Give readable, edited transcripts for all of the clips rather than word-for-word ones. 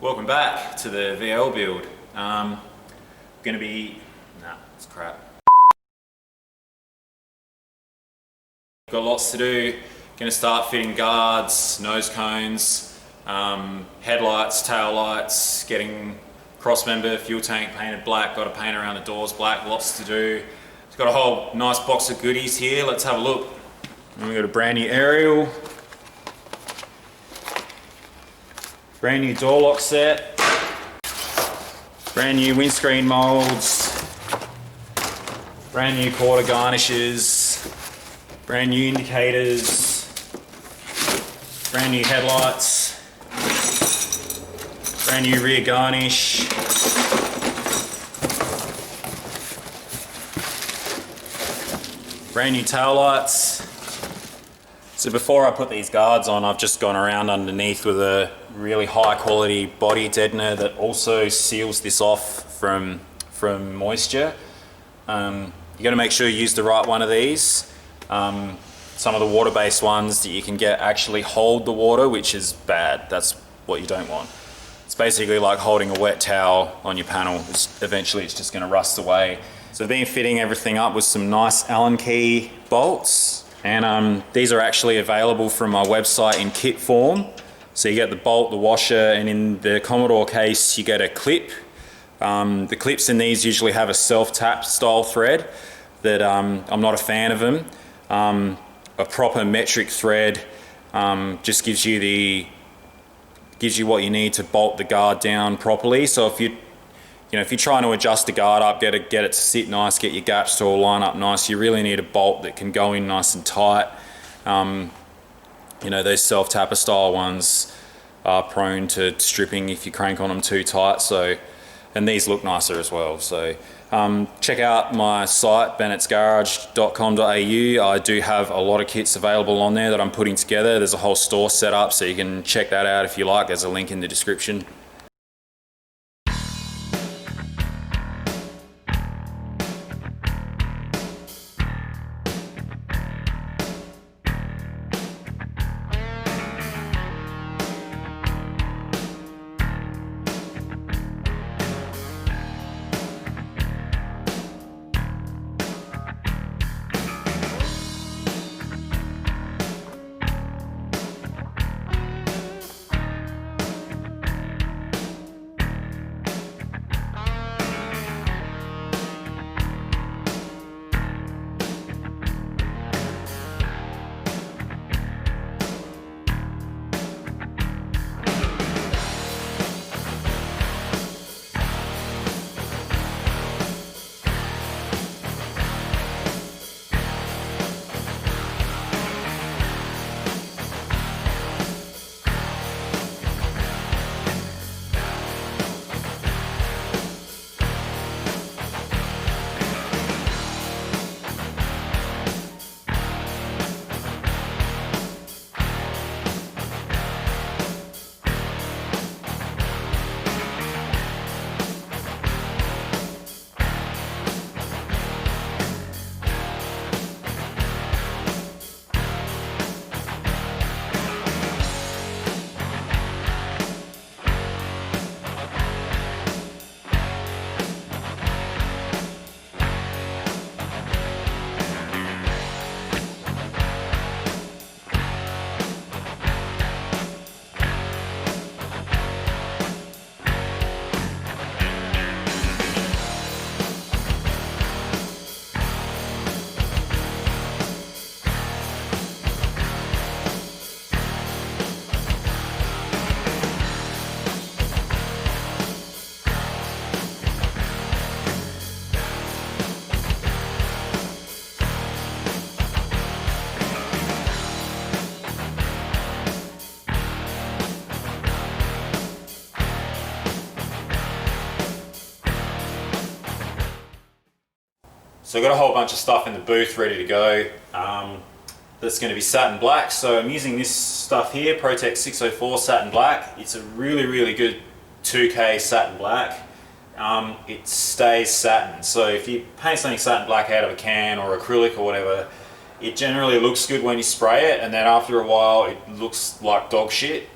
Welcome back to the VL build. Gonna be, nah, it's crap. Got lots to do. Gonna start fitting guards, nose cones, headlights, tail lights, getting crossmember, fuel tank painted black, got to paint around the doors black, lots to do. It's got a whole nice box of goodies here, let's have a look. And we got a brand new aerial, brand new door lock set, brand new windscreen molds, brand new quarter garnishes, brand new indicators, brand new headlights, brand new rear garnish, brand new tail lights. So before I put these guards on, I've just gone around underneath with a really high quality body deadener that also seals this off from moisture. You got to make sure you use the right one of these. Some of the water-based ones that you can get actually hold the water, which is bad. That's what you don't want. It's basically like holding a wet towel on your panel. Eventually it's just going to rust away. So I've been fitting everything up with some nice Allen key bolts. And these are actually available from my website in kit form. So you get the bolt, the washer, and in the Commodore case you get a clip. The clips in these usually have a self-tap style thread that I'm not a fan of them. A proper metric thread just gives you what you need to bolt the guard down properly. So if you're trying to adjust the guard up, get it to sit nice, get your gaps to all line up nice, you really need a bolt that can go in nice and tight. Those self-tapper style ones are prone to stripping if you crank on them too tight. And these look nicer as well. So check out my site, bennettsgarage.com.au. I do have a lot of kits available on there that I'm putting together. There's a whole store set up, so you can check that out if you like. There's a link in the description. So I've got a whole bunch of stuff in the booth ready to go. That's going to be satin black. So I'm using this stuff here, Protect 604 satin black. It's a really good 2K satin black. It stays satin. So if you paint something satin black out of a can or acrylic or whatever, it generally looks good when you spray it, and then after a while it looks like dog shit.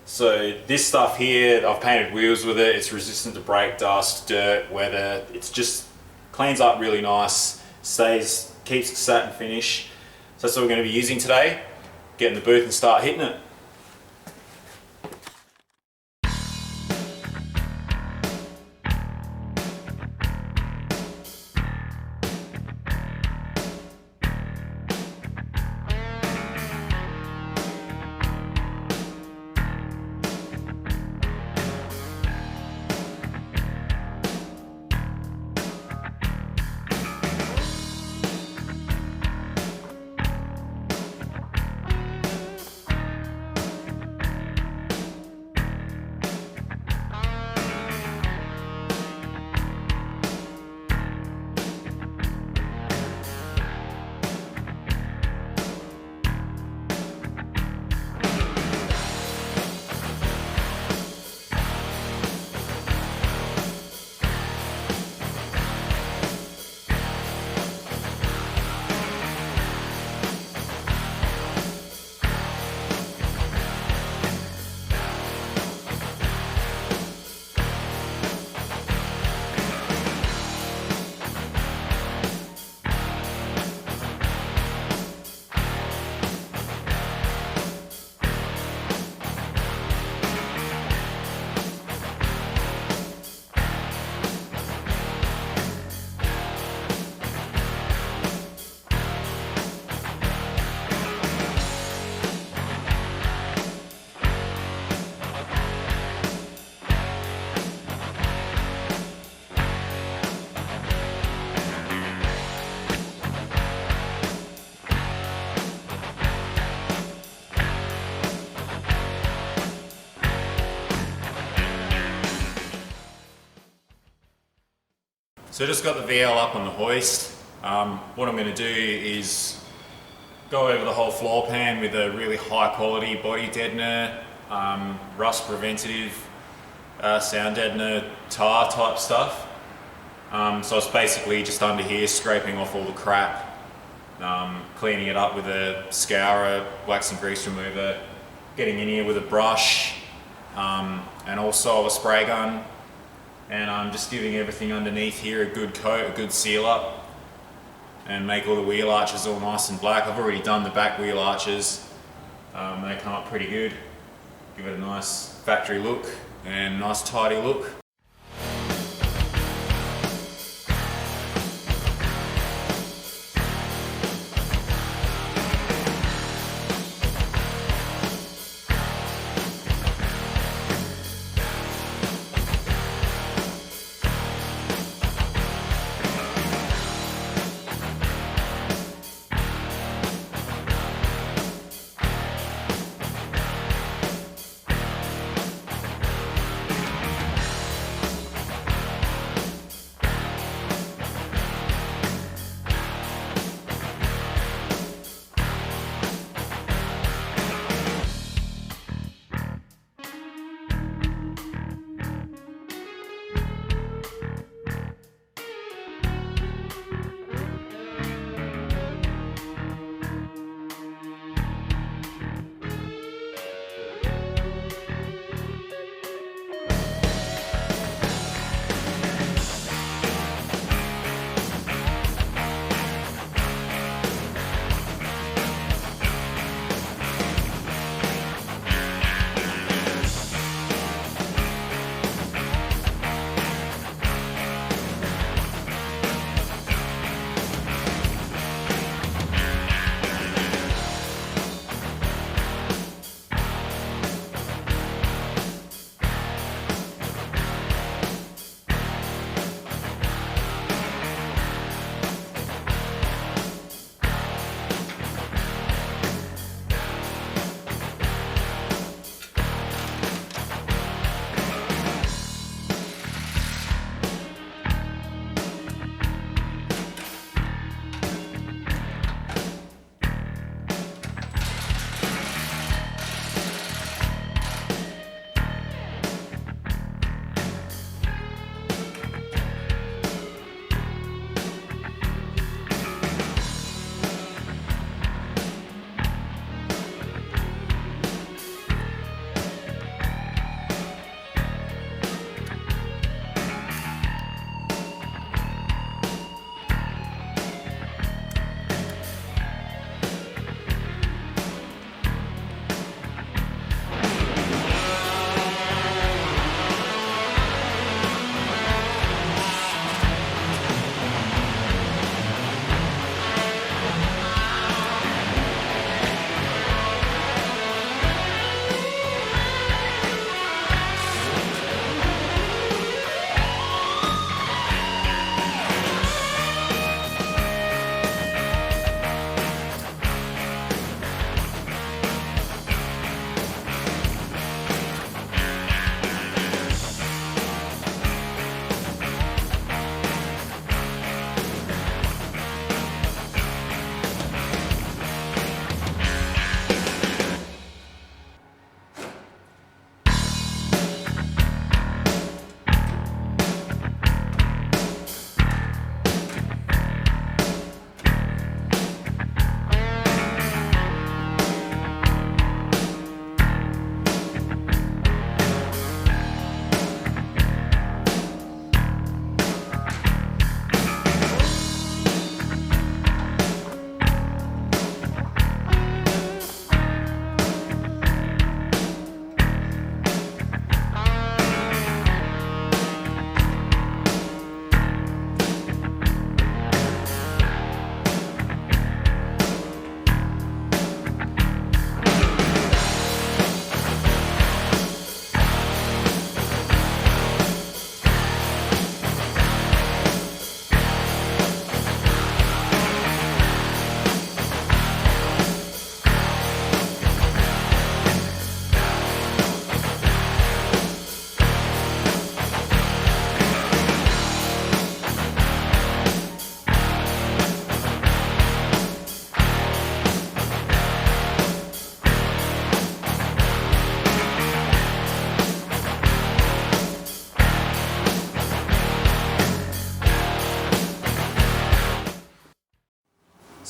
So this stuff here, I've painted wheels with it. It's resistant to brake dust, dirt, weather. It's just cleans up really nice, keeps the satin finish. So that's what we're going to be using today. Get in the booth and start hitting it. So just got the VL up on the hoist. What I'm going to do is go over the whole floor pan with a really high quality body deadener, rust preventative, sound deadener, tar type stuff. So it's basically just under here scraping off all the crap, cleaning it up with a scourer, wax and grease remover, getting in here with a brush, and also a spray gun. And I'm just giving everything underneath here a good coat, a good seal up, and make all the wheel arches all nice and black. I've already done the back wheel arches. They come up pretty good. Give it a nice factory look and nice tidy look.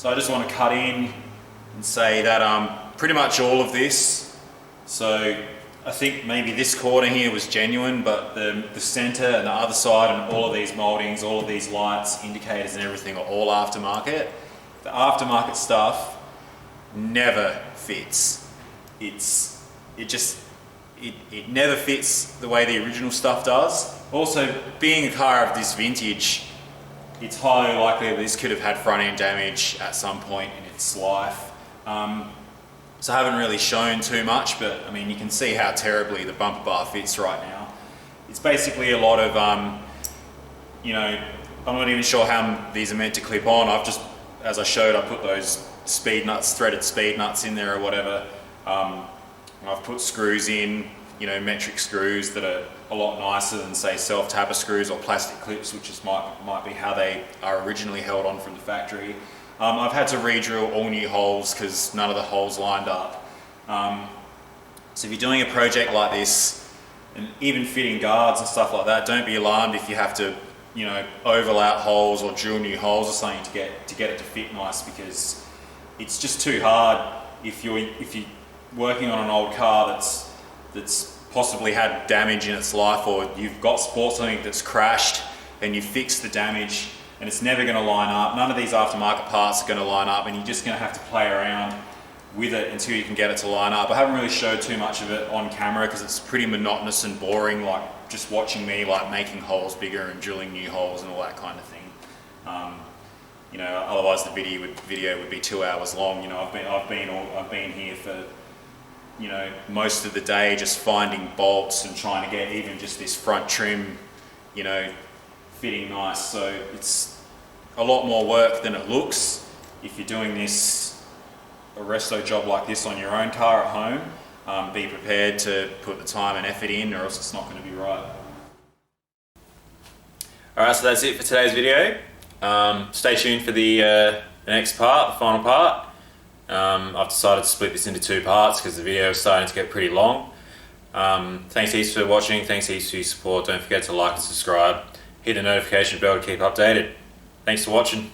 So I just want to cut in and say that pretty much all of this, so I think maybe this corner here was genuine, but the center and the other side and all of these moldings, all of these lights, indicators and everything are all aftermarket. The aftermarket stuff never fits. It never fits the way the original stuff does. Also, being a car of this vintage, it's highly likely that this could have had front end damage at some point in its life. So I haven't really shown too much, but I mean, you can see how terribly the bumper bar fits right now. It's basically a lot of, you know, I'm not even sure how these are meant to clip on. I've just, as I showed, I put those speed nuts, threaded speed nuts in there or whatever. I've put screws in, you know, metric screws that are a lot nicer than say self-tapper screws or plastic clips, which is might be how they are originally held on from the factory. I've had to re-drill all new holes because none of the holes lined up. So if you're doing a project like this, and even fitting guards and stuff like that, don't be alarmed if you have to, you know, overlap holes or drill new holes or something to get it to fit nice, because it's just too hard if you're working on an old car that's possibly had damage in its life, or you've bought something that's crashed and you fix the damage and it's never going to line up. None of these aftermarket parts are going to line up, and you're just going to have to play around with it until you can get it to line up. I haven't really showed too much of it on camera because it's pretty monotonous and boring, like just watching me like making holes bigger and drilling new holes and all that kind of thing. You know, otherwise the video would be 2 hours long. You know, I've been here for, you know, most of the day just finding bolts and trying to get even just this front trim, you know, fitting nice. So it's a lot more work than it looks if you're doing a resto job like this on your own car at home. Be prepared to put the time and effort in, or else it's not going to be right. Alright, so that's it for today's video. Stay tuned for the next part, the final part. I've decided to split this into 2 parts because the video is starting to get pretty long. Thanks heaps for watching, thanks heaps for your support. Don't forget to like and subscribe. Hit the notification bell to keep updated. Thanks for watching.